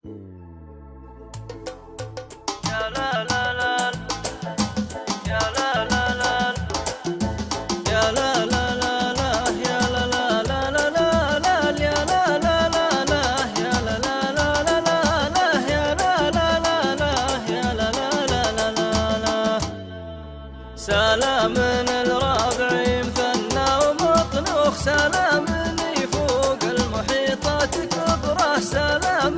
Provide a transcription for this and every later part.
يا لا لا لا يا لا لا لا يا لا لا لا لا يا لا لا لا لا لا لا يا لا لا لا لا يا لا لا لا لا لا يا لا لا لا لا يا لا لا لا لا لا. سلام الرابع مثنى ومطلوخ، سلام يفوق المحيطات كبره، سلام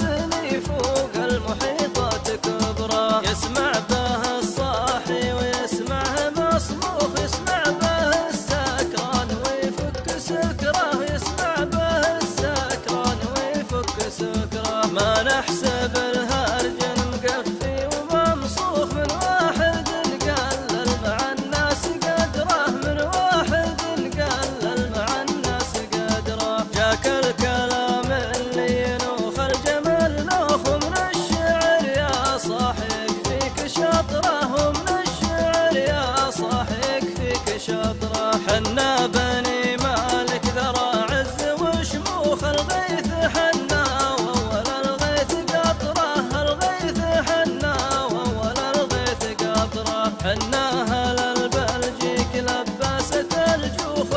يفوق المحيطات كبره. يسمع به الصاحي ويسمعه مصموخ، يسمع به السكران ويفك سكره، يسمع به السكران ويفك سكره. ما نحسب الهرج مقفي وممصوخ، من واحد قلل مع الناس قدره، من واحد قلل مع الناس قدره. جاك الكلام اللي ينوخ الجمل نوخ، ومن الشعر يا صاحي يكفيك شطره، ومن الشعر يا صاحي يكفيك شطره. حنا بني مالك ذرى عز وشموخ، الغيث حنا وأول الغيث قطره، الغيث حنا وأول الغيث قطره. حنا أهل البلجيك لباسة الجوخ،